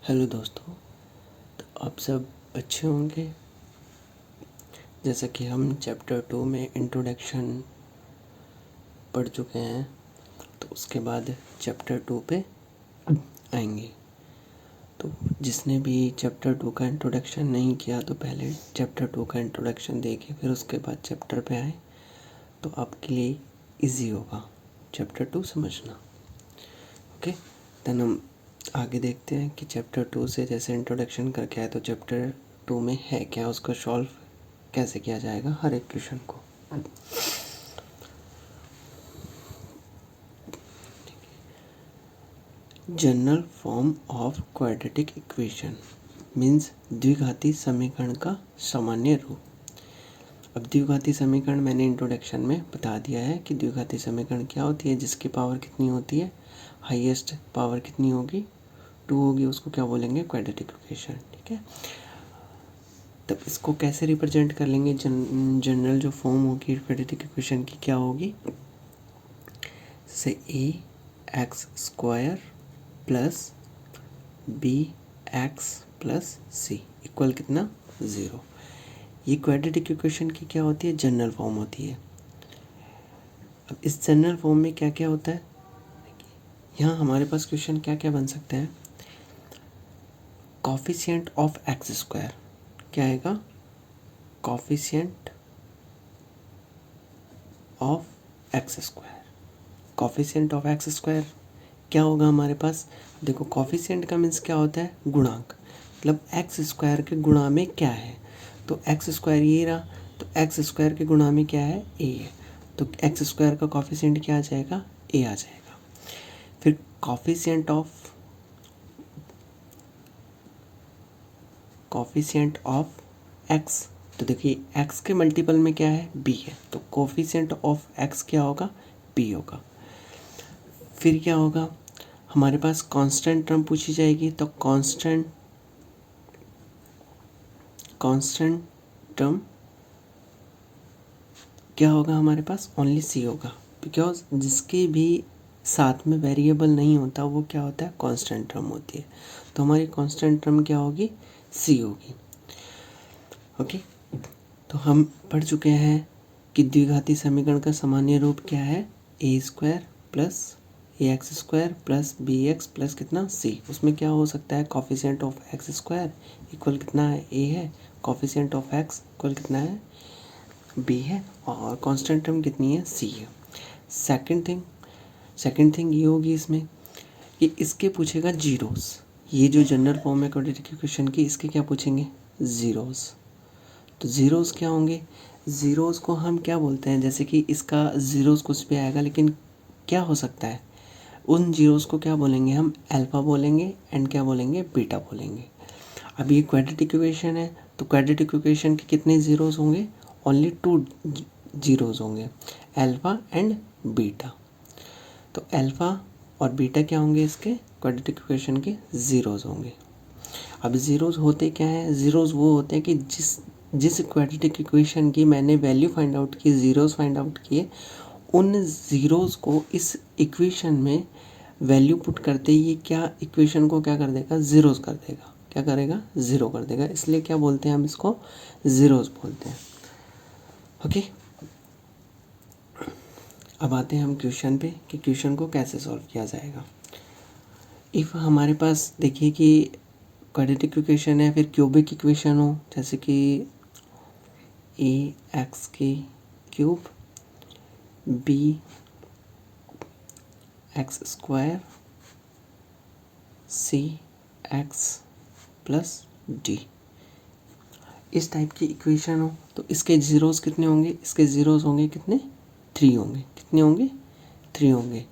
Hello दोस्तों। तो आप सब अच्छे होंगे। जैसा कि हम चैप्टर 2 में इंट्रोडक्शन पढ़ चुके हैं, तो उसके बाद चैप्टर 2 पे आएंगे। तो जिसने भी चैप्टर 2 का इंट्रोडक्शन नहीं किया तो पहले चैप्टर 2 का इंट्रोडक्शन देके फिर उसके बाद चैप्टर पे आए तो आपके लिए इजी होगा चैप्टर 2 समझना। ओके, देन हम आगे देखते हैं कि चैप्टर 2 से जैसे इंट्रोडक्शन करके आए तो चैप्टर 2 में है क्या, उसको सॉल्व कैसे किया जाएगा हर एक क्वेश्चन को। General form of quadratic equation means द्विघाती समीकरण का सामान्य रूप। अब द्विघाती समीकरण मैंने इंट्रोडक्शन में बता दिया है कि द्विघाती समीकरण क्या होती है, जिसकी पावर कितनी होती है, हाईएस्ट पावर कितनी होगी, 2 होगी, उसको क्या बोलेंगे, क्वाड्रेटिक इक्वेशन। ठीक है, तब इसको कैसे रिप्रेजेंट कर लेंगे, जनरल जो फॉर्म होगी क्वाड्रेटिक इक्वेशन की क्या होगी, से ax² प्लस bx प्लस सी इक्वल कितना, 0। ये क्वाड्रेटिक इक्वेशन की क्या होती है, जनरल फॉर्म होती है। अब इस जनरल फॉर्म में क्या क्या होता है, यहाँ हमारे पास क्वेश्चन क्या क्या बन सकते हैं। कॉफिशिएंट ऑफ x² क्या आएगा, coefficient of x²। Coefficient of x² क्या होगा हमारे पास, देखो कॉफिशिएंट का मीन्स क्या होता है, गुणांक, मतलब x² के गुणा में क्या है, तो x² ये रहा, तो x² के गुणा में क्या है, a है, तो x² का कॉफिशिएंट क्या आ जाएगा, a आ जाएगा। फिर कॉफिशिएंट ऑफ x, तो देखिए x के मल्टीपल में क्या है, b है, तो कोफिशिएंट ऑफ x क्या होगा, b होगा। फिर क्या होगा, हमारे पास कांस्टेंट टर्म पूछी जाएगी, तो कांस्टेंट टर्म क्या होगा हमारे पास, ओनली सी होगा, बिकॉज जिसके भी साथ में वेरिएबल नहीं होता वो क्या होता है, कांस्टेंट टर्म होती है। तो हमारी कांस्टेंट टर्म क्या होगी, सी होगी। ओके, तो हम पढ़ चुके हैं कि द्विघाती समीकरण का सामान्य रूप क्या है, a² plus ax² plus bx plus कितना, c। उसमें क्या हो सकता है, कॉफिशिएंट ऑफ x² इक्वल कितना है, a है, कॉफिशिएंट ऑफ x इक्वल कितना है, b है, और कांस्टेंट टर्म कितनी है, c है। सेकंड थिंग ये होगी इसमें कि इसके पूछेगा जीरोस। ये जो जनरल फॉर्म है क्वाड्रेटिक इक्वेशन की, इसके क्या पूछेंगे, ज़ीरोस। तो ज़ीरोस क्या होंगे, ज़ीरोस को हम क्या बोलते हैं, जैसे कि इसका ज़ीरोस कुछ भी आएगा, लेकिन क्या हो सकता है, उन ज़ीरोस को क्या बोलेंगे हम, अल्फ़ा बोलेंगे एंड क्या बोलेंगे, बीटा बोलेंगे। अब ये क्वाड्रेटिक इक्वेशन है, तो क्वाड्रेटिक इक्वेशन के कितने ज़ीरोस होंगे, ओनली 2 ज़ीरोस होंगे, अल्फ़ा एंड बीटा। तो अल्फ़ा और बीटा क्या होंगे, इसके क्वाड्रेटिक इक्वेशन के ज़ीरोस होंगे। अब ज़ीरोस होते क्या हैं, ज़ीरोस वो होते हैं कि जिस क्वाड्रेटिक इक्वेशन की मैंने वैल्यू फाइंड आउट की, ज़ीरोस फाइंड आउट किए, उन ज़ीरोस को इस इक्वेशन में वैल्यू पुट करते ही क्या इक्वेशन को क्या कर देगा, ज़ीरोस कर देगा, क्या करेगा, ज़ीरो कर देगा, इसलिए क्या बोलते हैं हम इसको, ज़ीरोस बोलते हैं। ओके, अब आते हैं हम क्वेश्चन पे कि क्वेश्चन को कैसे सॉल्व किया जाएगा। इफ़ हमारे पास देखिए कि क्वाड्रेटिक इक्वेशन है, फिर क्यूबिक इक्वेशन हो, जैसे कि ax³ bx² cx plus D, इस टाइप की इक्वेशन हो, तो इसके ज़ीरोस कितने होंगे, इसके ज़ीरोस होंगे कितने, 3 होंगे, कितने होंगे, 3 होंगे।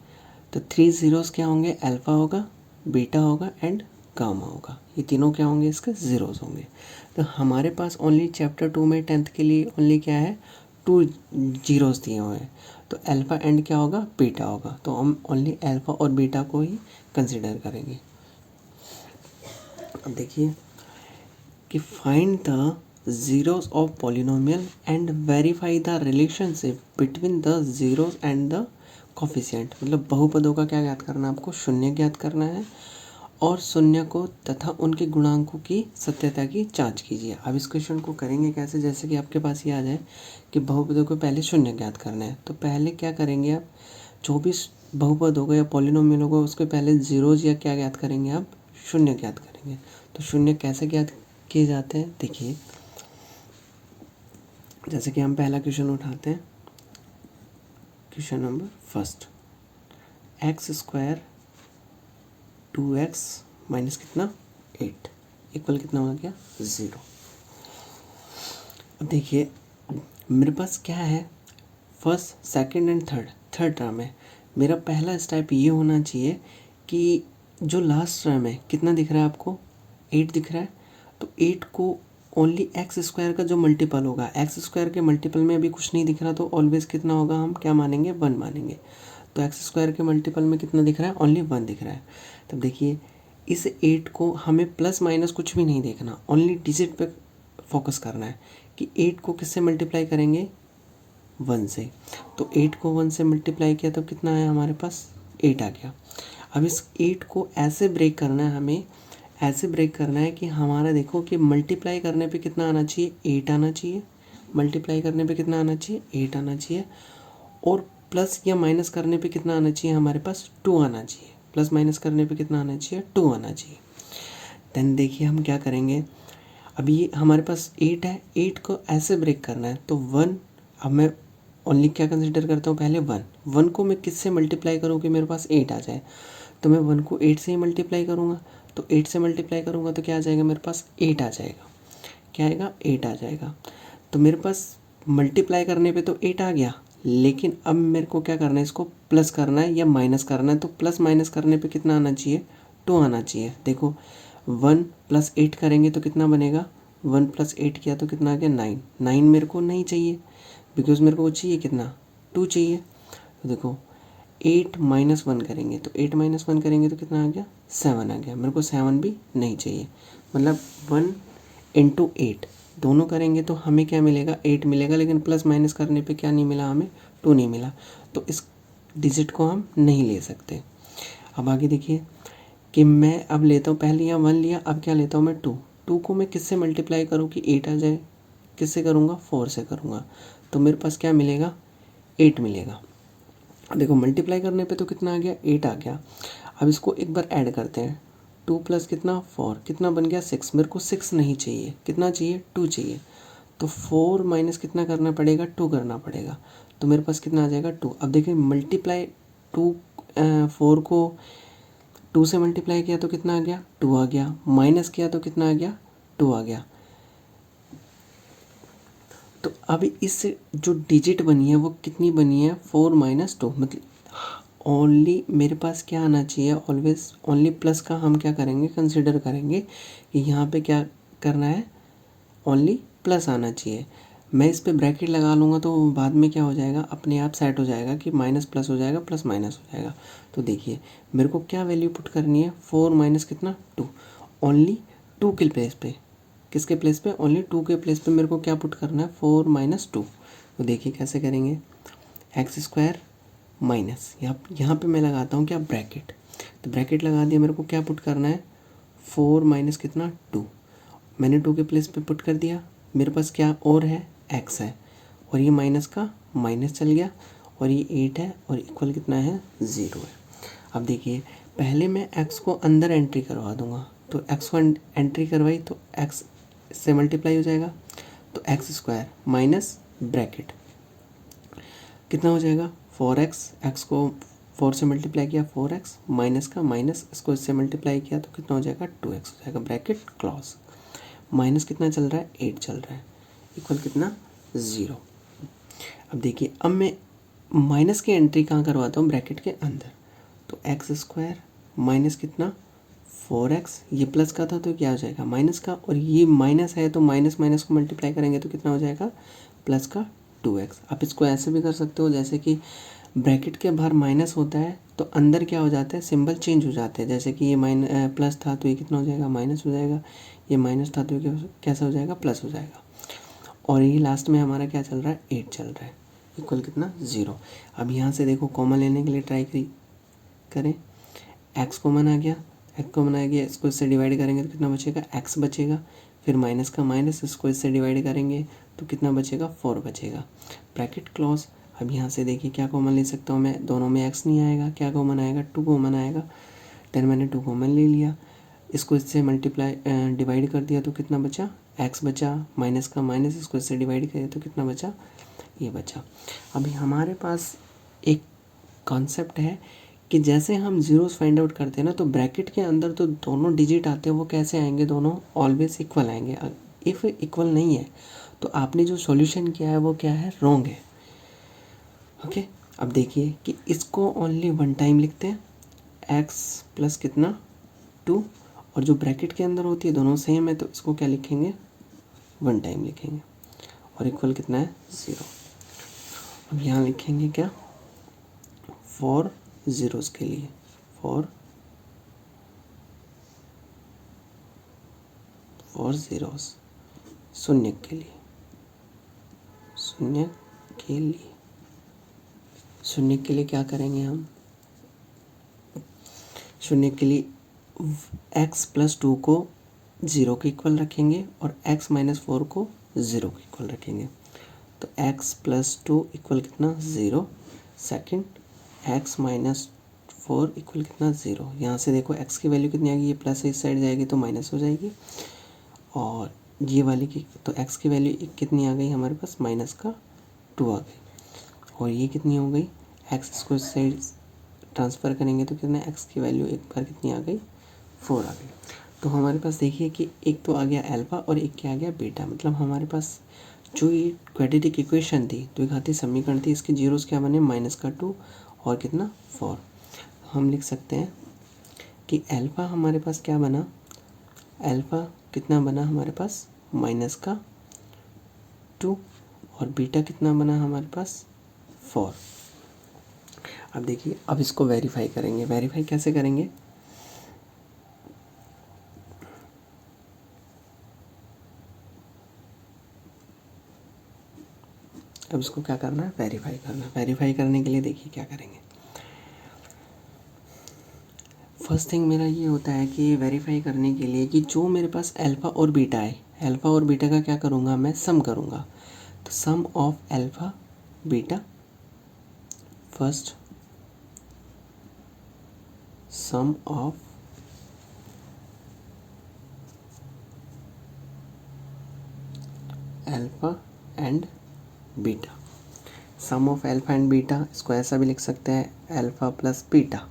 तो 3 ज़ीरोस क्या होंगे, अल्फ़ा होगा, बीटा होगा एंड गामा होगा, ये तीनों क्या होंगे, इसके ज़ीरोस होंगे। तो हमारे पास ओनली चैप्टर 2 में 10th के लिए ओनली क्या है, 2 ज़ीरोस दिए हुए हैं, तो अल्फ़ा एंड क्या होगा, बीटा होगा, तो हम ओनली अल्फ़ा और बीटा को ही कंसिडर करेंगे। अब देखिए कि find the zeros of polynomial and verify the relationship between the zeros and the coefficient, मतलब बहुपदों का क्या ज्ञात करना है आपको, शून्य ज्ञात करना है और शून्य को तथा उनके गुणांकों की सत्यता की जांच कीजिए। अब इस क्वेश्चन को करेंगे कैसे, जैसे कि आपके पास ये आ जाए कि बहुपदों को पहले शून्य ज्ञात करना है, तो पहले क्या करेंगे आप, जो भी बहुपद होगा या पॉलिनोमियल होगा उसके पहले जीरोज या क्या ज्ञात करेंगे आप, शून्य ज्ञात करेंगे। तो शून्य कैसे ज्ञात किए जाते हैं, देखिए जैसे कि हम पहला क्वेश्चन उठाते हैं, question number first, x square 2x minus कितना 8 इक्वल कितना हो गया 0। अब देखिए मेरे पास क्या है, first second and third term है। मेरा पहला स्टेप ये होना चाहिए कि जो लास्ट टर्म है कितना दिख रहा है आपको, 8 दिख रहा है, तो 8 को ओनली एक्स स्क्वायर का जो मल्टीपल होगा, एक्स स्क्वायर के मल्टीपल में अभी कुछ नहीं दिख रहा, तो ऑलवेज कितना होगा, हम क्या मानेंगे 1 मानेंगे। तो एक्स स्क्वायर के मल्टीपल में कितना दिख रहा है, ओनली 1 दिख रहा है। तब देखिए इस 8 को हमें प्लस माइनस कुछ भी नहीं देखना, ओनली डिजिट पे फोकस करना है कि 8 को किससे मल्टीप्लाई करेंगे, 1 से। तो 8 को 1 से मल्टीप्लाई किया तो कितना आया हमारे पास, 8 आ गया। अब इस 8 को ऐसे ब्रेक करना है, हमें ऐसे ब्रेक करना है कि हमारा देखो कि मल्टीप्लाई करने पे कितना आना चाहिए, 8 आना चाहिए, मल्टीप्लाई करने पे कितना आना चाहिए, 8 आना चाहिए, और प्लस या माइनस करने पे कितना आना चाहिए हमारे पास, 2 आना चाहिए, प्लस माइनस करने पे कितना आना चाहिए, 2 आना चाहिए। देन देखिए हम क्या करेंगे, अभी ये हमारे पास 8 है, 8 को ऐसे ब्रेक करना है, तो 1, अब मैं ओनली क्या कंसिडर करता हूँ, पहले 1 को मैं किससे मल्टीप्लाई करूँ कि मेरे पास 8 आ जाए, तो मैं 1 को 8 से ही मल्टीप्लाई करूँगा, तो 8 से मल्टीप्लाई करूँगा तो क्या आ जाएगा मेरे पास, 8 आ जाएगा, क्या आएगा, 8 आ जाएगा। तो मेरे पास मल्टीप्लाई करने पे तो 8 आ गया, लेकिन अब मेरे को क्या करना है, इसको प्लस करना है या माइनस करना है, तो प्लस माइनस करने पे कितना आना चाहिए, 2 आना चाहिए। देखो 1 + 8 करेंगे तो कितना बनेगा, 1 + 8 किया तो कितना आ गया 9, 9 मेरे को नहीं चाहिए, बिकॉज मेरे को चाहिए कितना, 2 चाहिए। तो देखो 8 - 1 करेंगे, तो 8 - 1 करेंगे तो कितना आ गया, 7 आ गया, मेरे को 7 भी नहीं चाहिए। मतलब 1 × 8 दोनों करेंगे तो हमें क्या मिलेगा, 8 मिलेगा, लेकिन प्लस माइनस करने पे क्या नहीं मिला हमें, 2 नहीं मिला, तो इस डिजिट को हम नहीं ले सकते। अब आगे देखिए कि मैं अब लेता हूँ, पहले यहाँ 1 लिया, अब क्या लेता हूँ मैं 2 को मैं किससे मल्टीप्लाई करूँ कि 8 आ जाए, किससे करूँगा, 4 से करूँगा, तो मेरे पास क्या मिलेगा, 8 मिलेगा। देखो मल्टीप्लाई करने पे तो कितना आ गया, 8 आ गया। अब इसको एक बार ऐड करते हैं, 2 + कितना 4, कितना बन गया 6, मेरे को 6 नहीं चाहिए, कितना चाहिए, 2 चाहिए, तो 4 - कितना करना पड़ेगा, 2 करना पड़ेगा, तो मेरे पास कितना आ जाएगा 2। अब देखिए मल्टीप्लाई 4 को 2 से मल्टीप्लाई किया तो कितना आ गया, 2 आ गया, माइनस किया तो कितना आ गया, 2 आ गया। तो अब इस जो डिजिट बनी है वो कितनी बनी है, 4 - 2, मतलब ओनली मेरे पास क्या आना चाहिए, ऑलवेज ओनली प्लस का हम क्या करेंगे, कंसिडर करेंगे कि यहाँ पे क्या करना है, ओनली प्लस आना चाहिए। मैं इस पे ब्रैकेट लगा लूँगा तो बाद में क्या हो जाएगा, अपने आप सेट हो जाएगा कि माइनस प्लस हो जाएगा, प्लस माइनस हो जाएगा। तो देखिए मेरे को क्या वैल्यू पुट करनी है, 4 - कितना 2, ओनली 2 के प्लेस पे, किसके प्लेस पे, ओनली 2 के प्लेस पे मेरे को क्या पुट करना है, 4 - 2। तो देखिए कैसे करेंगे, एक्स स्क्वायर माइनस, यहाँ पे मैं लगाता हूँ क्या, ब्रैकेट, तो ब्रैकेट लगा दिया, मेरे को क्या पुट करना है, 4 - कितना 2, मैंने 2 के प्लेस पे पुट कर दिया, मेरे पास क्या और है, एक्स है, और ये माइनस का माइनस चल गया, और ये 8 है, और इक्वल कितना है, 0 है। अब देखिए पहले मैं एक्स को अंदर एंट्री करवा दूंगा, तो एक्स को एंट्री करवाई तो एक्स से मल्टीप्लाई हो जाएगा, तो एक्स स्क्वायर माइनस ब्रैकेट कितना हो जाएगा, 4x, एक्स को 4 से मल्टीप्लाई किया 4x, माइनस का माइनस, इसको इससे मल्टीप्लाई किया तो कितना हो जाएगा, 2x हो जाएगा, ब्रैकेट क्लोज, माइनस कितना चल रहा है, 8 चल रहा है, इक्वल कितना 0। अब देखिए अब मैं माइनस की एंट्री कहाँ करवाता हूँ, ब्रैकेट के अंदर, तो एक्स स्क्वायर माइनस कितना 4x, ये प्लस का था तो क्या हो जाएगा माइनस का, और ये माइनस है तो माइनस माइनस को मल्टीप्लाई करेंगे तो कितना हो जाएगा, प्लस का 2x। आप इसको ऐसे भी कर सकते हो, जैसे कि ब्रैकेट के बाहर माइनस होता है तो अंदर क्या हो जाता है, सिंबल चेंज हो जाते हैं, जैसे कि ये प्लस था तो ये कितना हो जाएगा, माइनस हो जाएगा, ये माइनस था तो ये कैसा हो जाएगा, प्लस हो जाएगा, और ये लास्ट में हमारा क्या चल रहा है, 8 चल रहा है, इक्वल कितना 0। अब यहाँ से देखो कॉमन लेने के लिए ट्राई करें, एक्स कॉमन आ गया, एक्स कॉमन आएगी, इसको इससे डिवाइड करेंगे तो कितना बचेगा, एक्स बचेगा। फिर माइनस का माइनस, इसको इससे डिवाइड करेंगे तो कितना बचेगा, 4 बचेगा। Bracket close. अब यहाँ से देखिए क्या कॉमन ले सकता हूँ मैं, दोनों में एक्स नहीं आएगा, क्या कॉमन आएगा, 2 कॉमन आएगा। देन मैंने 2 कॉमन ले लिया, इसको इससे मल्टीप्लाई डिवाइड कर दिया तो कितना बचा, एक्स बचा। माइनस का माइनस, इसको इससे डिवाइड करें तो कितना बचा, ये बचा। अभी हमारे पास एक कॉन्सेप्ट है कि जैसे हम ज़ीरोस फाइंड आउट करते हैं ना, तो ब्रैकेट के अंदर तो दोनों डिजिट आते हैं वो कैसे आएंगे, दोनों ऑलवेज इक्वल आएंगे। इफ़ इक्वल नहीं है तो आपने जो सॉल्यूशन किया है वो क्या है, रॉन्ग है। ओके, अब देखिए कि इसको ओनली वन टाइम लिखते हैं, एक्स प्लस कितना, 2, और जो ब्रैकेट के अंदर होती है दोनों सेम है तो इसको क्या लिखेंगे, वन टाइम लिखेंगे, और इक्वल कितना है, 0। अब यहाँ लिखेंगे क्या, फॉर ज़ीरोस के लिए, फॉर ज़ीरोस, शून्य के लिए, शून्य के लिए, शून्य के लिए क्या करेंगे हम, शून्य के लिए x प्लस 2 को 0 के इक्वल रखेंगे और x माइनस 4 को 0 के इक्वल रखेंगे। तो x प्लस 2 इक्वल कितना, 0। सेकंड, x माइनस 4 इक्वल कितना, 0। यहाँ से देखो x की वैल्यू कितनी आ गई, ये प्लस इस साइड जाएगी तो माइनस हो जाएगी, और ये वाली की तो x की वैल्यू कितनी आ गई हमारे पास, माइनस का 2 आ गई, और ये कितनी हो गई, x इसको इस साइड ट्रांसफ़र करेंगे तो कितना, x की वैल्यू एक बार कितनी आ गई, 4 आ गई। तो हमारे पास देखिए कि एक तो आ गया अल्फ़ा और एक क्या आ गया, बीटा। मतलब हमारे पास जो ये क्वाड्रेटिक इक्वेशन थी, द्विघाती समीकरण थी, इसके जीरोस क्या बने, माइनस का 2 और कितना, 4। हम लिख सकते हैं कि अल्फ़ा हमारे पास क्या बना, अल्फ़ा कितना बना हमारे पास, माइनस का 2, और बीटा कितना बना हमारे पास, 4। अब देखिए, अब इसको वेरीफाई करेंगे। वेरीफाई कैसे करेंगे, अब इसको क्या करना है, वेरीफाई करना है। वेरीफाई करने के लिए देखिए क्या करेंगे। फर्स्ट थिंग मेरा ये होता है कि वेरीफाई करने के लिए कि जो मेरे पास अल्फ़ा और बीटा है, अल्फ़ा और बीटा का क्या करूँगा, मैं सम करूँगा। तो sum of alpha beta, first sum of alpha and beta, sum of alpha and beta, इसको ऐसा भी लिख सकते हैं, alpha plus beta.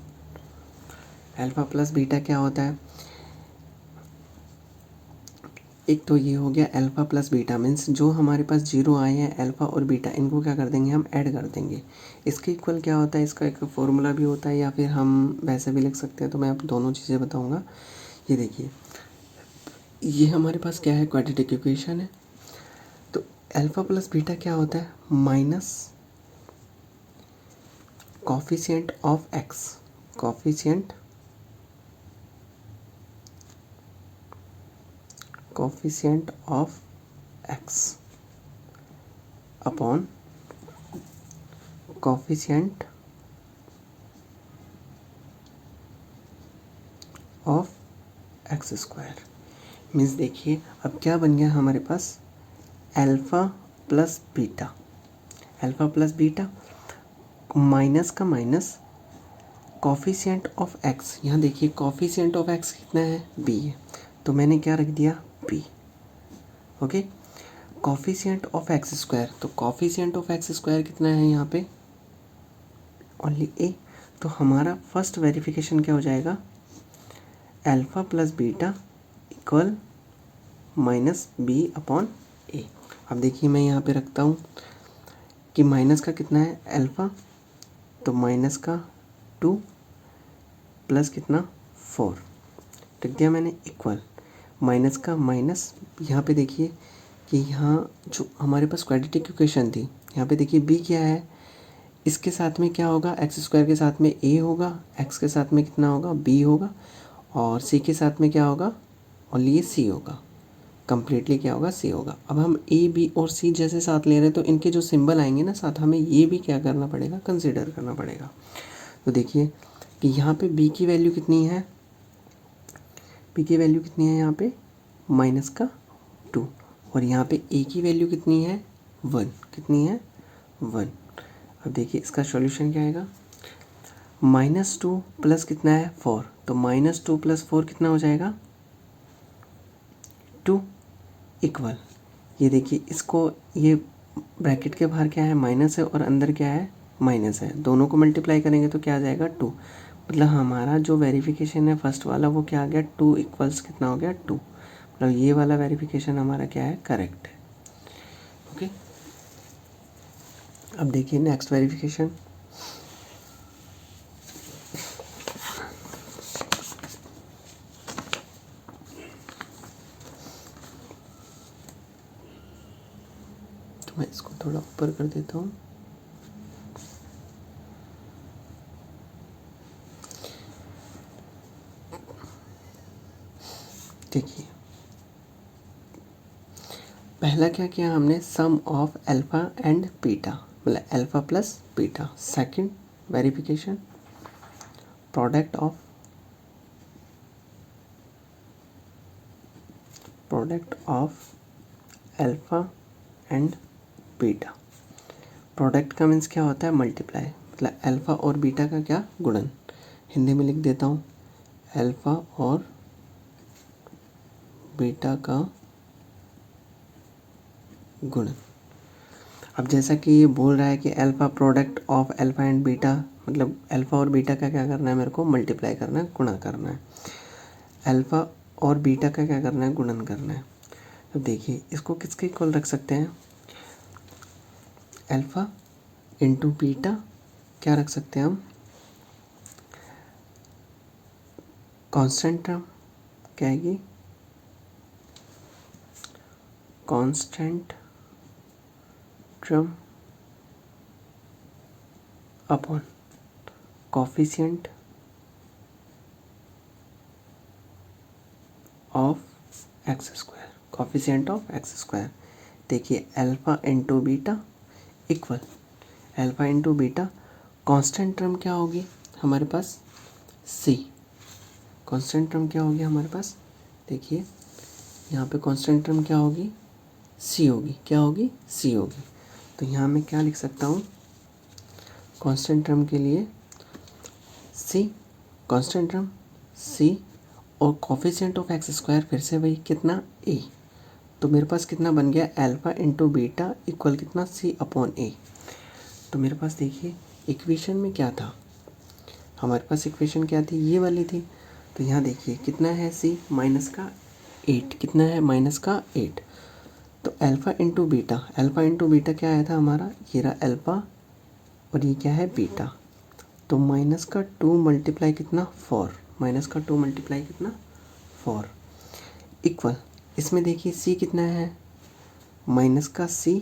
Alpha plus beta क्या होता है, एक तो ये हो गया अल्फ़ा प्लस बीटा, मीन्स जो हमारे पास जीरो आए हैं अल्फ़ा और बीटा, इनको क्या कर देंगे, हम ऐड कर देंगे। इसके इक्वल क्या होता है, इसका एक फॉर्मूला भी होता है, या फिर हम वैसे भी लिख सकते हैं। तो मैं आप दोनों चीज़ें बताऊँगा। ये देखिए, ये हमारे पास क्या है, क्वाड्रेटिक इक्वेशन है। तो अल्फ़ा प्लस बीटा क्या होता है, minus coefficient of x, coefficient of x upon coefficient of x square. Means देखिए अब क्या बन गया हमारे पास, alpha plus beta, alpha plus beta minus का माइनस कोफिशिएंट ऑफ एक्स। यहाँ देखिए कोफिशिएंट ऑफ एक्स कितना है, बी है, तो मैंने क्या रख दिया, b. Okay, coefficient of x square, तो कोफिशिएंट ऑफ एक्स स्क्वायर कितना है यहाँ पे, ओनली ए। तो हमारा फर्स्ट वेरिफिकेशन क्या हो जाएगा, alpha plus beta equal minus b upon a. अब देखिए मैं यहाँ पे रखता हूँ कि माइनस का कितना है अल्फ़ा, तो माइनस का 2 प्लस कितना 4 रख दिया मैंने, इक्वल माइनस का माइनस। यहाँ पे देखिए कि यहाँ जो हमारे पास क्वाड्रेटिक इक्वेशन थी, यहाँ पे देखिए बी क्या है, इसके साथ में क्या होगा, एक्स स्क्वायर के साथ में ए होगा, एक्स के साथ में कितना होगा, बी होगा, और सी के साथ में क्या होगा, ओनली ये सी होगा, कंप्लीटली क्या होगा, सी होगा। अब हम ए बी और सी जैसे साथ ले रहे हैं तो इनके जो सिंबल आएंगे ना साथ, हमें ये भी क्या करना पड़ेगा, कंसिडर करना पड़ेगा। तो देखिए कि यहाँ पे बी की वैल्यू कितनी है, बी की वैल्यू कितनी है यहाँ पे माइनस का 2, और यहाँ पे ए की वैल्यू कितनी है 1, कितनी है 1। अब देखिए इसका सॉल्यूशन क्या आएगा, -2 प्लस कितना है 4, तो -2 + 4 कितना हो जाएगा 2 इक्वल, ये देखिए इसको, ये ब्रैकेट के बाहर क्या है माइनस है और अंदर क्या है माइनस है, दोनों को मल्टीप्लाई करेंगे तो क्या आ जाएगा 2, मतलब हमारा जो वेरिफिकेशन है फर्स्ट वाला वो क्या आ गया 2 इक्वल्स कितना हो गया 2, मतलब ये वाला वेरिफिकेशन हमारा क्या है करेक्ट है। ओके, अब देखिए नेक्स्ट वेरिफिकेशन, तो मैं इसको थोड़ा ऊपर कर देता हूँ। देखिए पहला क्या किया हमने, सम ऑफ अल्फ़ा एंड बीटा, मतलब alpha plus beta. Second verification, product of alpha and beta. Product का मीन्स क्या होता है मल्टीप्लाई, मतलब अल्फ़ा और बीटा का क्या गुणन, हिंदी में लिख देता हूँ अल्फ़ा और बीटा का गुणन। अब जैसा कि ये बोल रहा है कि alpha product of alpha and beta, मतलब अल्फ़ा और बीटा का क्या करना है मेरे को मल्टीप्लाई करना है, गुणा करना है। अल्फ़ा और बीटा का क्या करना है गुणन करना है। अब देखिए इसको किसके इक्वल रख सकते हैं, अल्फ़ा इंटू बीटा क्या रख सकते हैं हम, कांस्टेंट टर्म क्या आएगी, constant term upon coefficient of x square, coefficient of x square. देखिए alpha into beta equal alpha into beta, constant term क्या होगी हमारे पास सी, कांस्टेंट टर्म क्या होगी हमारे पास, देखिए यहाँ पे कांस्टेंट टर्म क्या होगी सी होगी, क्या होगी सी होगी। तो यहाँ मैं क्या लिख सकता हूँ, कांस्टेंट टर्म के लिए सी, कांस्टेंट टर्म सी और कोफिशिएंट ऑफ एक्स स्क्वायर फिर से वही कितना ए, तो मेरे पास कितना बन गया अल्फ़ा इंटू बीटा इक्वल कितना सी अपॉन ए। तो मेरे पास देखिए इक्वेशन में क्या था, हमारे पास इक्वेशन क्या थी ये वाली थी, तो यहाँ देखिए कितना है सी माइनस का 8, कितना है माइनस का 8, तो अल्फ़ा इंटू बीटा क्या आया था हमारा, ये रहा अल्फ़ा और ये क्या है बीटा, तो माइनस का 2 मल्टीप्लाई कितना 4, माइनस का 2 मल्टीप्लाई कितना 4 इक्वल, इसमें देखिए सी कितना है माइनस का सी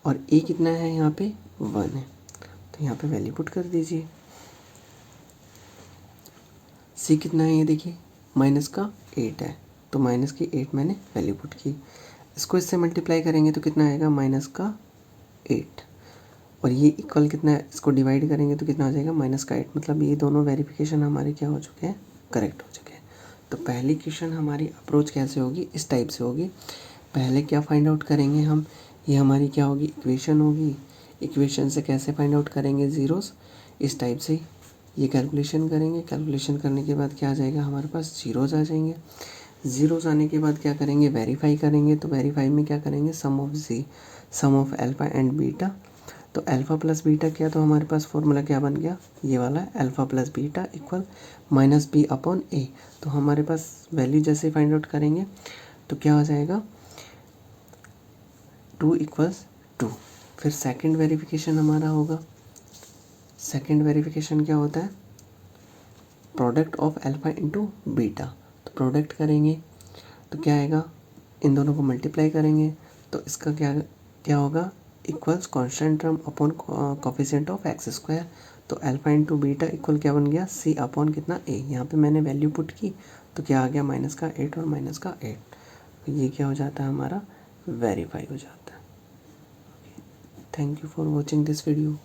और ए कितना है यहाँ पे 1 है, तो यहाँ पे वैल्यू पुट कर दीजिए। सी कितना है ये देखिए माइनस का 8 है, तो माइनस की 8 मैंने वैल्यू पुट की, इसको इससे मल्टीप्लाई करेंगे तो कितना आएगा माइनस का 8 और ये इक्वल कितना है, इसको डिवाइड करेंगे तो कितना हो जाएगा माइनस का 8, मतलब ये दोनों वेरिफिकेशन हमारे क्या हो चुके हैं करेक्ट हो चुके हैं। तो पहली क्वेश्चन हमारी अप्रोच कैसे होगी, इस टाइप से होगी, पहले क्या फाइंड आउट करेंगे हम, ये हमारी क्या होगी इक्वेशन होगी, इक्वेशन से कैसे फाइंड आउट करेंगे ज़ीरोस, इस टाइप से ये कैलकुलेशन करेंगे, कैलकुलेशन करने के बाद क्या आ जाएगा हमारे पास ज़ीरोज़ आ जाएंगे, ज़ीरोज़ आने के बाद क्या करेंगे वेरीफाई करेंगे, तो वेरीफाई में क्या करेंगे सम ऑफ अल्फ़ा एंड बीटा, तो अल्फ़ा प्लस बीटा किया तो हमारे पास फॉर्मूला क्या बन गया ये वाला alpha plus beta equal minus b upon a, तो हमारे पास वैल्यू जैसे फाइंड आउट करेंगे तो क्या हो जाएगा 2 इक्वल्स 2। फिर सेकंड वेरिफिकेशन हमारा होगा, सेकंड वेरिफिकेशन क्या होता है product of alpha into beta, तो प्रोडक्ट करेंगे तो क्या आएगा, इन दोनों को मल्टीप्लाई करेंगे तो इसका क्या क्या होगा equals constant term upon coefficient of x square, तो अल्फ़ा इंटू बीटा इक्वल क्या बन गया सी अपॉन कितना ए, यहाँ पे मैंने वैल्यू पुट की तो क्या आ गया माइनस का 8 और माइनस का 8, तो ये क्या हो जाता है हमारा वेरीफाई हो जाता है। Thank you for watching this video.